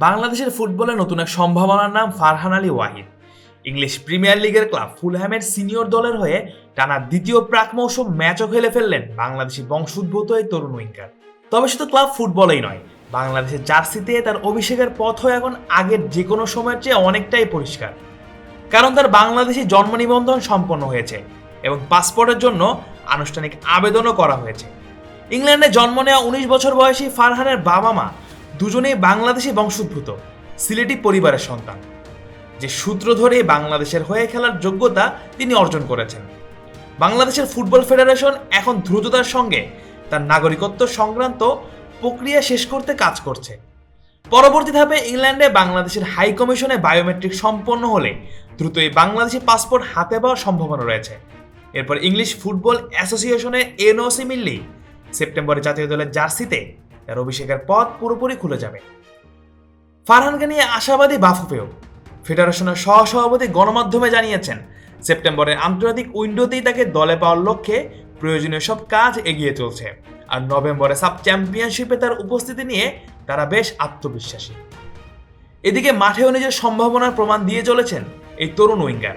বাংলাদেশের ফুটবলে নতুন এক সম্ভাবনার নাম ফারহান আলী ওয়াহিদ। ইংলিশ প্রিমিয়ার লিগের ক্লাব ফুলহ্যামের সিনিয়র দলের হয়ে টানা দ্বিতীয় প্রাক মৌসুম ম্যাচও খেলে ফেললেন বাংলাদেশি বংশোদ্ভূত এই তরুণ উইঙ্গার। তবে শুধু ক্লাব ফুটবলেই নয়, বাংলাদেশের জার্সিতে তার অভিষেকের পথও এখন আগের যে কোনো সময়ের চেয়ে অনেকটাই পরিষ্কার। কারণ তার বাংলাদেশি জন্ম নিবন্ধন সম্পন্ন হয়েছে এবং পাসপোর্টের জন্য আনুষ্ঠানিক আবেদনও করা হয়েছে। ইংল্যান্ডে জন্ম নেওয়া 19 বছর বয়সী ফারহানের বাবা মা দুজনেই বাংলাদেশি বংশোদ্ভূত সিলেটি পরিবারের সন্তান, যে সূত্র ধরে বাংলাদেশের হয়ে খেলার যোগ্যতা তিনি অর্জন করেছেন। বাংলাদেশের ফুটবল ফেডারেশন এখন দ্রুততার সঙ্গে তার নাগরিকত্ব সংক্রান্ত প্রক্রিয়া শেষ করতে কাজ করছে। পরবর্তী ধাপে ইংল্যান্ডে বাংলাদেশের হাই কমিশনে বায়োমেট্রিক সম্পন্ন হলে দ্রুত এই বাংলাদেশি পাসপোর্ট হাতে পাওয়ার সম্ভাবনা রয়েছে। এরপর ইংলিশ ফুটবল অ্যাসোসিয়েশনের এনওসি মিললেই সেপ্টেম্বরে জাতীয় দলের জার্সিতে তার অভিষেকের পথ পুরোপুরি খুলে যাবে। ফারহানকে নিয়ে আশাবাদী বাফুফেও। ফেডারেশনের সহসভাপতি গণমাধ্যমে জানিয়েছেন, সেপ্টেম্বরের আন্তর্জাতিক উইন্ডোতেই তাকে দলে পাওয়ার লক্ষ্যে প্রয়োজনীয় সব কাজ এগিয়ে চলছে, আর নভেম্বরে সাব চ্যাম্পিয়নশিপে তার উপস্থিতি নিয়ে তারা বেশ আত্মবিশ্বাসী। এদিকে মাঠেও নিজের সম্ভাবনার প্রমাণ দিয়ে চলেছেন এই তরুণ winger.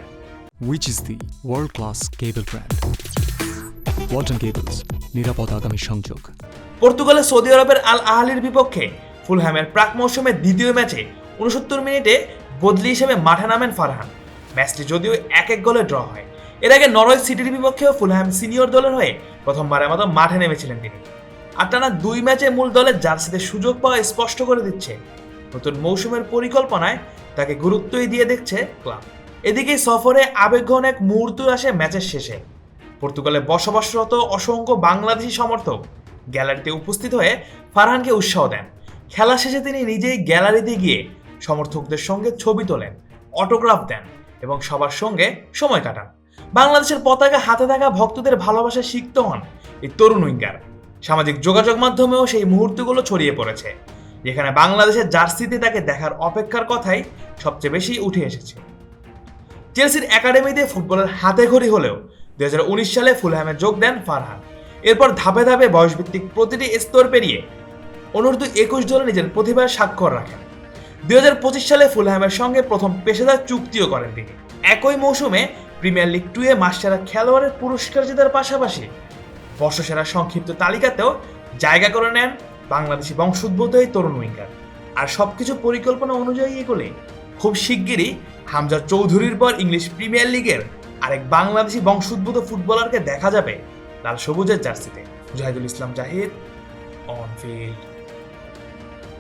Which is the world-class cable brand? Walton Cables, নিরাপদ আগামী সংযোগ। পর্তুগালের সৌদি আরবের আল আহলির বিপক্ষে ফুলহ্যামের প্রাক মৌসুমের দ্বিতীয় ম্যাচে 69 মিনিটে বদলি হিসেবে মাঠে নামেন ফারহান। ম্যাচটি যদিও 1-1 গোলে ড্র হয়। এর আগে নরউইচ সিটির বিপক্ষেও ফুলহ্যাম সিনিয়র দলের হয়ে প্রথমবারের মতো মাঠে নেমেছিলেন তিনি। আর টানা 2 ম্যাচে মূল দলের জার্সিতে সুযোগ পাওয়া স্পষ্ট করে দিচ্ছে নতুন মৌসুমের পরিকল্পনায় তাকে গুরুত্বই দিয়ে দেখছে ক্লাব। এদিকে সফরে আবেগঘন এক মুহূর্ত আসে ম্যাচের শেষে। পর্তুগালে বসবাসরত অসংখ্য বাংলাদেশি সমর্থক গ্যালারিতে উপস্থিত হয়ে ফারহানকে উৎসাহ দেন। খেলা শেষে তিনি নিজেই গ্যালারিতে গিয়ে সমর্থকদের সঙ্গে ছবি তোলেন, অটোগ্রাফ দেন এবং সবার সঙ্গে সময় কাটান। বাংলাদেশের পতাকা হাতে থাকা ভক্তদের ভালোবাসা সিক্ত হন এই তরুণ উইঙ্গার। সামাজিক যোগাযোগ মাধ্যমেও সেই মুহূর্তগুলো ছড়িয়ে পড়েছে, যেখানে বাংলাদেশের জার্সিতে তাকে দেখার অপেক্ষার কথাই সবচেয়ে বেশি উঠে এসেছে। চেলসির একাডেমিতে ফুটবলের হাতেখড়ি হলেও 2019 সালে ফুলহ্যামে যোগ দেন ফারহান। এরপর ধাপে ধাপে বয়সভিত্তিক প্রতিটি স্তর পেরিয়ে অনূর্ধ্ব 21 দলে নিজের প্রতিভার স্বাক্ষর রাখেন। 2025 সালে ফুলহ্যামের সঙ্গে প্রথম পেশাদার চুক্তিও করেন তিনি। একই মৌসুমে প্রিমিয়ার লিগ 2 এ মাসসেরা খেলোয়াড়ের পুরস্কার জেতার পাশাপাশি বর্ষসেরা সংক্ষিপ্ত তালিকাতেও জায়গা করে নেন বাংলাদেশি বংশোদ্ভূত এই তরুণ উইঙ্গার। আর সবকিছু পরিকল্পনা অনুযায়ী এগোলে খুব শিগগিরই হামজা চৌধুরীর পর ইংলিশ প্রিমিয়ার লিগের আরেক বাংলাদেশি বংশোদ্ভূত ফুটবলারকে দেখা যাবে লাল সবুজের জার্সিতে। জাহিদুল ইসলাম জাহিদ, অন ফিল্ড।